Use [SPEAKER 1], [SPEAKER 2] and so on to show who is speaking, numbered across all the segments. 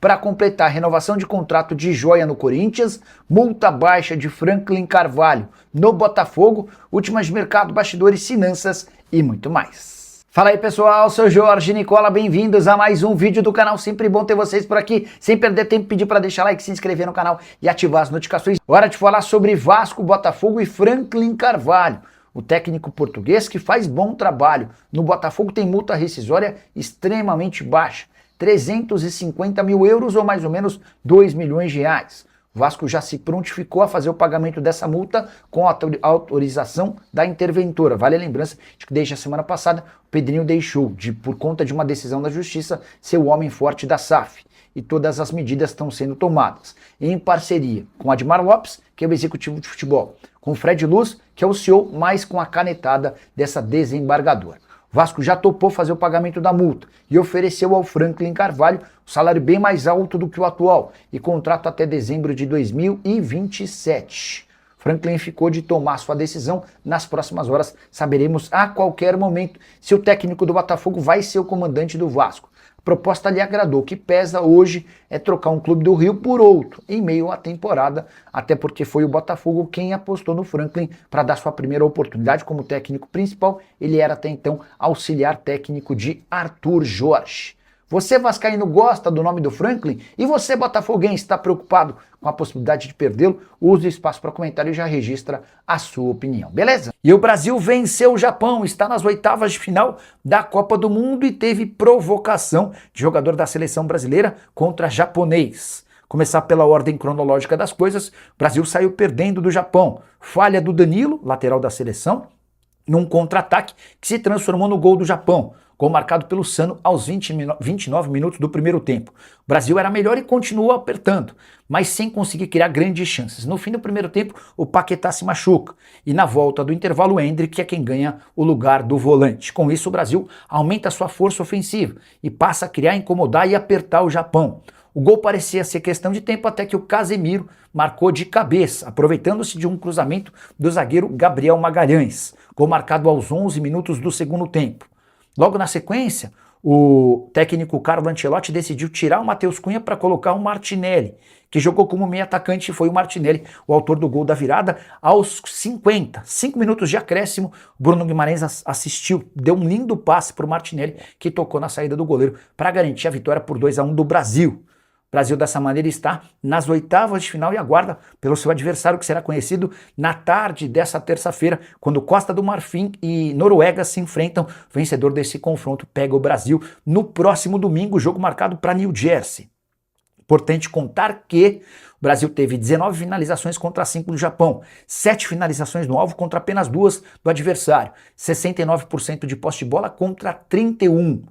[SPEAKER 1] para completar a renovação de contrato de Joia no Corinthians, multa baixa de Franklin Carvalho no Botafogo, últimas de mercado, bastidores, finanças e muito mais. Fala aí pessoal, sou Jorge Nicola, bem-vindos a mais um vídeo do canal, sempre bom ter vocês por aqui, sem perder tempo, pedir para deixar like, se inscrever no canal e ativar as notificações. Hora de falar sobre Vasco, Botafogo e Franklin Carvalho, o técnico português que faz bom trabalho. No Botafogo tem multa rescisória extremamente baixa, 350 mil euros ou mais ou menos 2 milhões de reais. O Vasco já se prontificou a fazer o pagamento dessa multa com a autorização da interventora. Vale a lembrança de que desde a semana passada o Pedrinho deixou, por conta de uma decisão da Justiça, ser o homem forte da SAF. E todas as medidas estão sendo tomadas em parceria com Admar Lopes, que é o executivo de futebol, com Fred Luz, que é o CEO, mais com a canetada dessa desembargadora. O Vasco já topou fazer o pagamento da multa e ofereceu ao Franklin Carvalho um salário bem mais alto do que o atual e contrato até dezembro de 2027. Franklin ficou de tomar sua decisão. Nas próximas horas saberemos a qualquer momento se o técnico do Botafogo vai ser o comandante do Vasco. A proposta lhe agradou. O que pesa hoje é trocar um clube do Rio por outro, em meio à temporada, até porque foi o Botafogo quem apostou no Franklin para dar sua primeira oportunidade como técnico principal. Ele era até então auxiliar técnico de Arthur Jorge. Você vascaíno gosta do nome do Franklin? E você botafoguense está preocupado com a possibilidade de perdê-lo? Use o espaço para comentário e já registra a sua opinião, beleza? E o Brasil venceu o Japão, está nas oitavas de final da Copa do Mundo e teve provocação de jogador da seleção brasileira contra japonês. Começar pela ordem cronológica das coisas, o Brasil saiu perdendo do Japão. Falha do Danilo, lateral da seleção, num contra-ataque que se transformou no gol do Japão. Gol marcado pelo Sano aos 29 minutos do primeiro tempo. O Brasil era melhor e continuou apertando, mas sem conseguir criar grandes chances. No fim do primeiro tempo, o Paquetá se machuca. E na volta do intervalo, o Endrick é quem ganha o lugar do volante. Com isso, o Brasil aumenta sua força ofensiva e passa a criar, incomodar e apertar o Japão. O gol parecia ser questão de tempo até que o Casemiro marcou de cabeça, aproveitando-se de um cruzamento do zagueiro Gabriel Magalhães. Gol marcado aos 11 minutos do segundo tempo. Logo na sequência, o técnico Carlo Ancelotti decidiu tirar o Matheus Cunha para colocar o Martinelli, que jogou como meio atacante e foi o Martinelli o autor do gol da virada aos 5 minutos de acréscimo. Bruno Guimarães assistiu, deu um lindo passe para o Martinelli, que tocou na saída do goleiro para garantir a vitória por 2-1 do Brasil. O Brasil dessa maneira está nas oitavas de final e aguarda pelo seu adversário, que será conhecido na tarde dessa terça-feira, quando Costa do Marfim e Noruega se enfrentam. O vencedor desse confronto pega o Brasil no próximo domingo, jogo marcado para New Jersey. Importante contar que o Brasil teve 19 finalizações contra 5 do Japão, 7 finalizações no alvo contra apenas 2 do adversário, 69% de posse de bola contra 31%.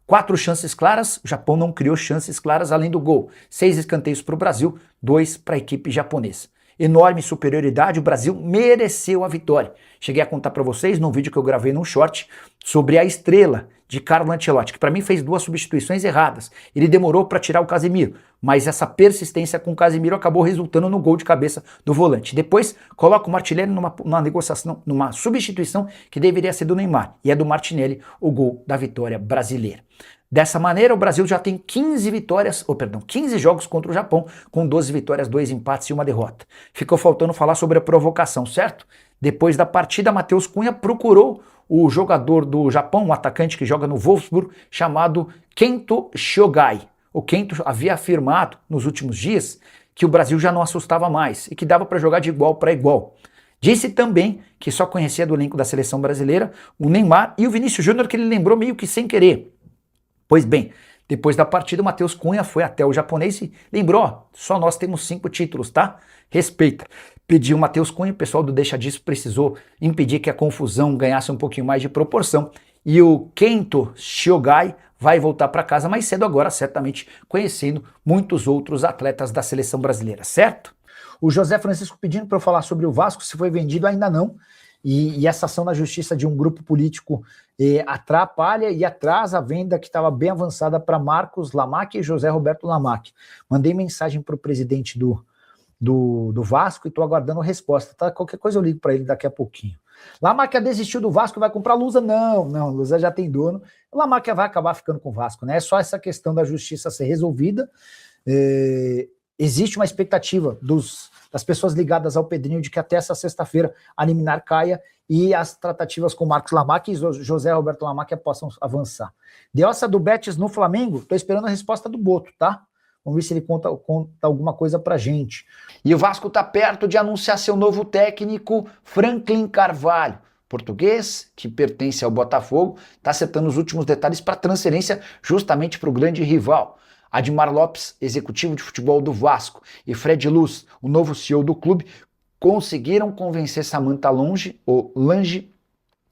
[SPEAKER 1] 4 chances claras, o Japão não criou chances claras além do gol. 6 escanteios para o Brasil, 2 para a equipe japonesa. Enorme superioridade, o Brasil mereceu a vitória. Cheguei a contar para vocês num vídeo que eu gravei num short sobre a estrela de Carlo Ancelotti, que para mim fez 2 substituições erradas. Ele demorou para tirar o Casemiro, mas essa persistência com o Casemiro acabou resultando no gol de cabeça do volante. Depois coloca o Martinelli numa negociação, numa substituição que deveria ser do Neymar, e é do Martinelli o gol da vitória brasileira. Dessa maneira, o Brasil já tem 15 jogos contra o Japão, com 12 vitórias, 2 empates e 1 derrota. Ficou faltando falar sobre a provocação, certo? Depois da partida, Matheus Cunha procurou o jogador do Japão, um atacante que joga no Wolfsburg, chamado Kento Shogai. O Kento havia afirmado nos últimos dias que o Brasil já não assustava mais e que dava para jogar de igual para igual. Disse também que só conhecia do elenco da seleção brasileira o Neymar e o Vinícius Júnior, que ele lembrou meio que sem querer. Pois bem, depois da partida, o Matheus Cunha foi até o japonês e lembrou, ó, só nós temos 5 títulos, tá? Respeita. Pediu o Matheus Cunha, o pessoal do Deixa Disso precisou impedir que a confusão ganhasse um pouquinho mais de proporção. E o Kento Shogai vai voltar para casa mais cedo agora, certamente conhecendo muitos outros atletas da seleção brasileira, certo? O José Francisco pedindo para eu falar sobre o Vasco, se foi vendido, ainda não. E essa ação na justiça de um grupo político atrapalha e atrasa a venda que estava bem avançada para Marcos Lamac e José Roberto Lamac. Mandei mensagem para o presidente do Vasco e estou aguardando a resposta. Tá? Qualquer coisa eu ligo para ele daqui a pouquinho. Lamac desistiu do Vasco e vai comprar Lusa? Não, Lusa já tem dono. O Lamac vai acabar ficando com o Vasco, né? É só essa questão da justiça ser resolvida. Existe uma expectativa das pessoas ligadas ao Pedrinho de que até essa sexta-feira a liminar caia e as tratativas com Marcos Lamaque e José Roberto Lamaque possam avançar. Deossa do Betis no Flamengo, estou esperando a resposta do Boto, tá? Vamos ver se ele conta alguma coisa pra gente. E o Vasco está perto de anunciar seu novo técnico, Franklin Carvalho. Português, que pertence ao Botafogo, está acertando os últimos detalhes para transferência justamente para o grande rival. Admar Lopes, executivo de futebol do Vasco, e Fred Luz, o novo CEO do clube, conseguiram convencer Samantha Lange,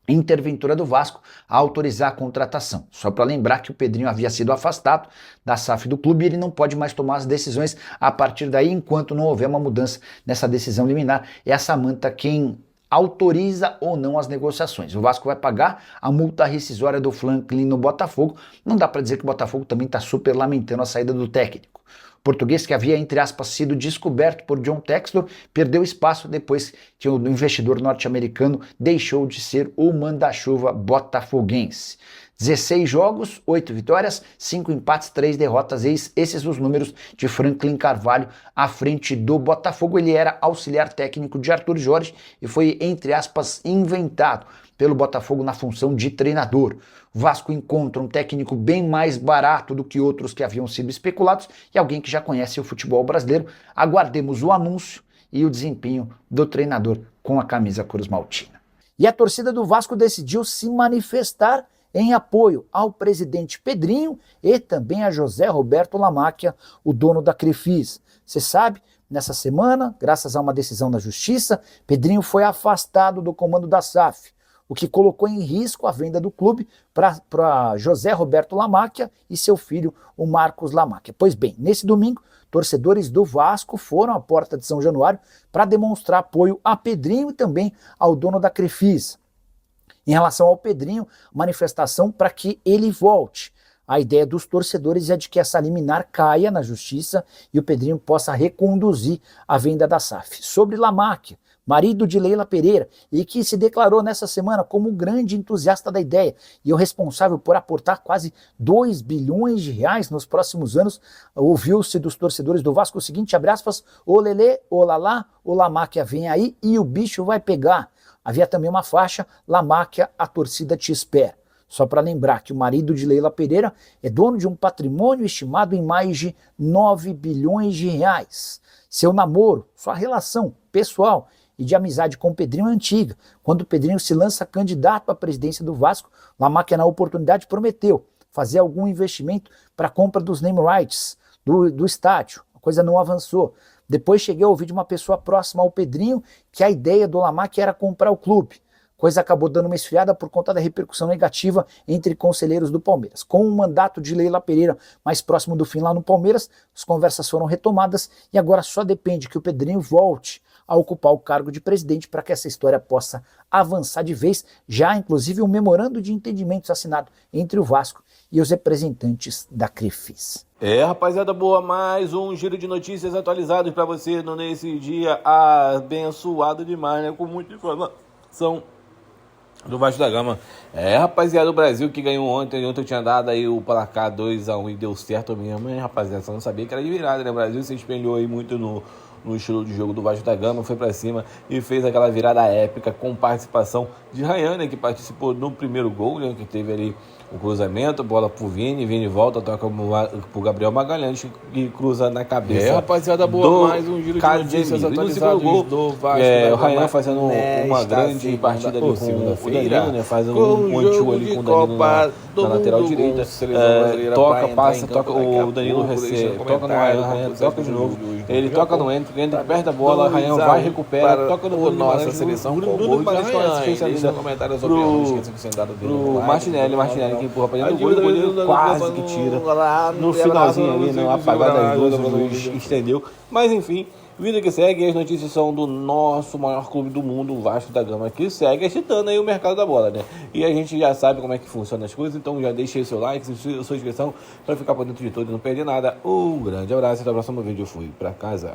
[SPEAKER 1] interventora do Vasco, a autorizar a contratação. Só para lembrar que o Pedrinho havia sido afastado da SAF do clube e ele não pode mais tomar as decisões a partir daí, enquanto não houver uma mudança nessa decisão liminar. É a Samantha quem autoriza ou não as negociações. O Vasco vai pagar a multa rescisória do Franklin no Botafogo. Não dá para dizer que o Botafogo também está super lamentando a saída do técnico. O português, que havia, entre aspas, sido descoberto por John Textor, perdeu espaço depois que o investidor norte-americano deixou de ser o manda-chuva botafoguense. 16 jogos, 8 vitórias, 5 empates, 3 derrotas. Esses os números de Franklin Carvalho à frente do Botafogo. Ele era auxiliar técnico de Arthur Jorge e foi, entre aspas, inventado pelo Botafogo na função de treinador. O Vasco encontra um técnico bem mais barato do que outros que haviam sido especulados e alguém que já conhece o futebol brasileiro. Aguardemos o anúncio e o desempenho do treinador com a camisa cruz-maltina. E a torcida do Vasco decidiu se manifestar em apoio ao presidente Pedrinho e também a José Roberto Lamacchia, o dono da Crefisa. Você sabe, nessa semana, graças a uma decisão da Justiça, Pedrinho foi afastado do comando da SAF, o que colocou em risco a venda do clube para José Roberto Lamacchia e seu filho, o Marcos Lamacchia. Pois bem, nesse domingo, torcedores do Vasco foram à porta de São Januário para demonstrar apoio a Pedrinho e também ao dono da Crefisa. Em relação ao Pedrinho, manifestação para que ele volte. A ideia dos torcedores é de que essa liminar caia na justiça e o Pedrinho possa reconduzir a venda da SAF. Sobre Lamacchia, marido de Leila Pereira, e que se declarou nessa semana como um grande entusiasta da ideia e o responsável por aportar quase 2 bilhões de reais nos próximos anos, ouviu-se dos torcedores do Vasco o seguinte, abre aspas, ô Lelê, ô Lalá, o Lamacchia vem aí e o bicho vai pegar. Havia também uma faixa, Lamacchia, a torcida te espera. Só para lembrar que o marido de Leila Pereira é dono de um patrimônio estimado em mais de 9 bilhões de reais. Seu namoro, sua relação pessoal e de amizade com o Pedrinho é antiga. Quando o Pedrinho se lança candidato à presidência do Vasco, Lamacchia, na oportunidade, prometeu fazer algum investimento para a compra dos name rights do estádio. A coisa não avançou. Depois cheguei a ouvir de uma pessoa próxima ao Pedrinho que a ideia do Lamacchia era comprar o clube. Coisa acabou dando uma esfriada por conta da repercussão negativa entre conselheiros do Palmeiras. Com o mandato de Leila Pereira mais próximo do fim lá no Palmeiras, as conversas foram retomadas e agora só depende que o Pedrinho volte a ocupar o cargo de presidente para que essa história possa avançar de vez, já inclusive um memorando de entendimentos assinado entre o Vasco e os representantes da Crefisa.
[SPEAKER 2] Rapaziada boa, mais um giro de notícias atualizados para você nesse dia abençoado demais, né? Com muita informação do Vasco da Gama. Rapaziada, o Brasil que ganhou ontem eu tinha dado aí o placar 2-1 e deu certo mesmo, hein, rapaziada? Só não sabia que era de virada, né? O Brasil se espelhou aí muito no estilo de jogo do Vasco da Gama, foi pra cima e fez aquela virada épica com participação de Ryan, né, que participou no primeiro gol, né, que teve ali o cruzamento, bola pro Vini volta, toca pro Gabriel Magalhães e cruza na cabeça.
[SPEAKER 3] Rapaziada boa, mais um giro de notícias atualizados do Vasco da
[SPEAKER 2] o Ryan fazendo uma grande partida ali com o Danilo, né, fazendo um one-two ali com o Danilo na lateral direita, toca, passa, toca, o Danilo recebe, toca no Ryan, toca de novo, ele toca no entra perto da bola, o Ryan vai, recupera, toca no
[SPEAKER 3] nossa seleção com gol de Ryan, comentários
[SPEAKER 2] pro Martinelli que empurra pra dentro do gol, o goleiro quase que tira. No finalzinho ali, no apagar das luzes, o juiz estendeu. Mas enfim, vida que segue, as notícias são do nosso maior clube do mundo, o Vasco da Gama, que segue agitando aí o mercado da bola, né? E a gente já sabe como é que funciona as coisas, então já deixa aí seu like, sua inscrição, pra ficar por dentro de tudo e não perder nada. Um grande abraço e até o próximo vídeo. Eu fui pra casa.